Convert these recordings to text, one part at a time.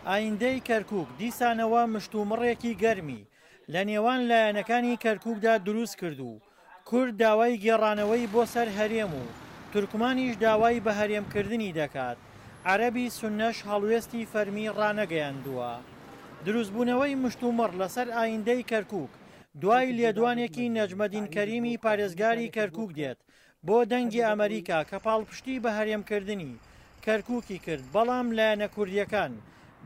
ئایندەی کەرکووک دیسانەوە مشتومڕێکی گەرمی لە نێوان لایەنەکانی کەرکووکدا دروست کرد و کورد داوای گێڕانەوەی بۆ سەر هەرێم و تورکمانیش داوای بە هەرێمکردنی دەکات. عەرەبی سوننەش هەڵوێستی فەرمی ڕانەگەیاندووە. دروستبوونەوەی مشتومڕ لەسەر ئایندەی کەرکووک دوای لێدوانێکی نەجمەدین کەریمی پارێزگاری کەرکووک دێت بۆ دەنگی ئەمریکا کە پاڵپشتی بە هەرێمکردنی کەرکووکی کرد، بەڵام لایەنە کوردیەکان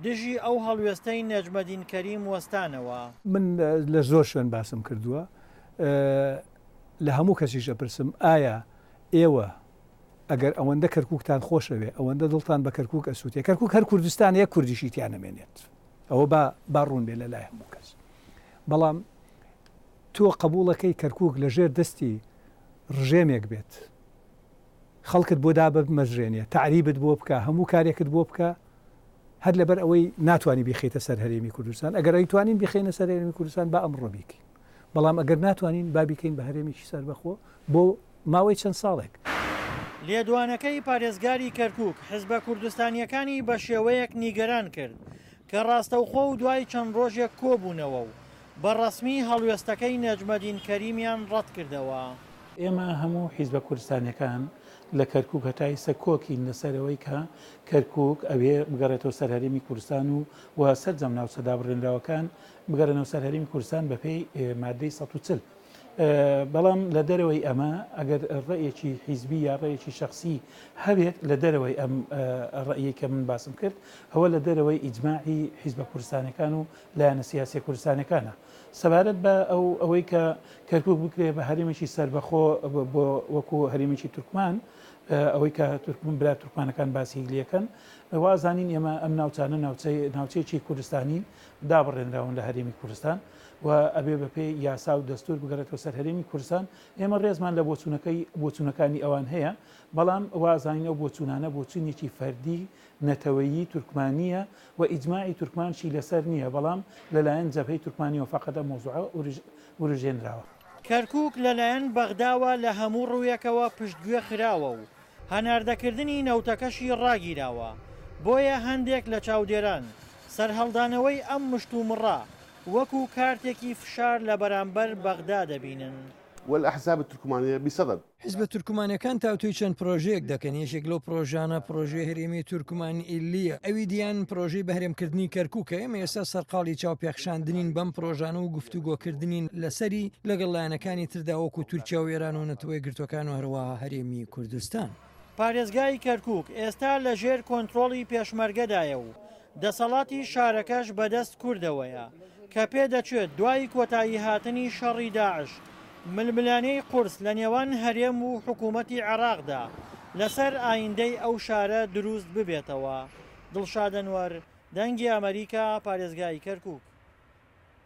دژی ئەو هەڵوێستەی نەجمەدین کەریم وەستانەوە. من لە زۆر شوێن باسم کردووە، لە هەموو کەسیش ئەپرسم ئایا ئێوە ئەگەر ئەوەندە کەرکووکتان خۆشەوێ، ئەوەندە دڵتان بە کەرکووک ئەسووتێ، کەرکووک هەر کوردستان یەک کوردیشی تیان نەمێنێت، ئەوە با ڕوون بێ لە لای هەموو کەس. بەڵام تۆ قبوڵەکەی کەرکووک لە ژێر دەستی ڕژێمێک بێت، خەڵکت بۆ دا بمەژرێنێ، تعریبت بۆ بکە، هەموو کارێکت بۆ بکە، هەر لەبەر ئەوەی ناتوانانی بیخیتە سەر هەرێمی کوردستان. ئەگەر ئەیتوانین بخێنە سەر هەرێمی کوردستان با ئەمڕۆ بیکەین، بەڵام ئەگەر ناتوانین با بیکەین بە هەرێمێکی سەربەخۆ بۆ ماوەی چەند ساڵێک. لێدوانەکەی پارێزگاری کەرکووک حیزبە کوردستانیەکانی بە شێوەیەک نیگەران کرد کە ڕاستەوخۆ و دوای چەند ڕۆژێک کۆبوونەوە و بەڕەسمی هەڵوێستەکەی نەجمەدین کەریمیان ڕەت کردەوە. ئێمە هەموو حیزبە کوردستانیەکان لە کەرکووک هەتای سەرکۆکین لەسەرەوەی کە کەرکووک ئەوێ بگەڕێتەوە سەر هەرێمی کوردستان و سەرجەم ناو سەدا بڕێنراوەکان بگەڕێنەوە سەر هەرێمی کوردستان بەپێی مادەی 140. بەڵام لە دەرەوەی ئەمە ئەگەر ڕێیەکی حیزبی یا ڕێیەکی شخصی هەبێت لە دەرەوەی ئەم ڕێیە کە من باسم کرد، ئەوە لە دەرەوەی ئیجماعی حیزبە کوردستانەکان و لایەنە سیاسی کوردستانەکانە سەبارەت بە ئەوەی کە کەرکووک بکرێ بە هەرێمێکی سەربەخۆ بۆ وەکو هەرێمێکی تورکمان، ئەوەی کە تورکمان برا تورکمانەکان باسی لیەکەن، وازانین ئێمە ئەم ناوچانە ناوچەیەکی کوردستانین دابڕێنراون لە هەرێمی کوردستان و ئەبێ بەپێی یاسا و دەستور بگەڕێتەوە سەر هەرێمی کوردستان. ئێمە ڕێزمان لە بۆچوونەکانی ئەوان هەیە، بەڵام وازانین ئەو بۆچوونانە بۆچوونێکی فەردی نەتەوەیی تورکمانیە و ئیجماعی تورکمانشی لەسەر نییە، بەڵام لەلایەن جەبهەی تورکمانی و فەقەدە مۆزوعە وروژێنراوە. کەرکووک لەلایەن بەغداوە لە هەموو ڕوویەکەوە پشتگوێ خراوە و هەناردەکردنی نەوتەکەشی ڕاگیراوە، بۆیە هەندێک لە چاودێران سەرهەڵدانەوەی ئەم مشتومڕە وەکو کارتێکی فشار لە بەرامبەر بەغدا دەبینن. والأحزاب التركمانية بصدد. حزب تورکمانەکان تاوتوی چەند پرۆژەیەک دەکەن. یەکێک لەو پرۆژانە پرۆژەی هەرێمی تورکمانی ئیلیە، ئەوی دیان پرۆژەی بەهرێمکردنی کەرکووکە. ئێمە ئێستا سەرقاڵی چاوپێخشاندنین بەم پرۆژانە و گفتوگۆکردنین لەسەری لەگەڵ لایەنەکانی تردا وەکو تورکیا و ئێران و نەتەوەی گرتوەکان و هەروەها هەرێمی کوردستان. پارێزگای کەرکووک ئێستا لە ژێر کۆنتڕۆڵی پێشمەرگەدایە و دەسەڵاتی شارەکەش بەدەست کوردەوەیە کە پێدەچێت دوای کۆتایی هاتنی شەڕی داعش ململانەی قورس لە نێوان هەرێم و حکوومەتی عێراقدا لەسەر ئایندەی ئەو شارە دروست ببێتەوە. دڵشاد ئەنوەر، دەنگی ئەمریکا، پارێزگای کەرکووک.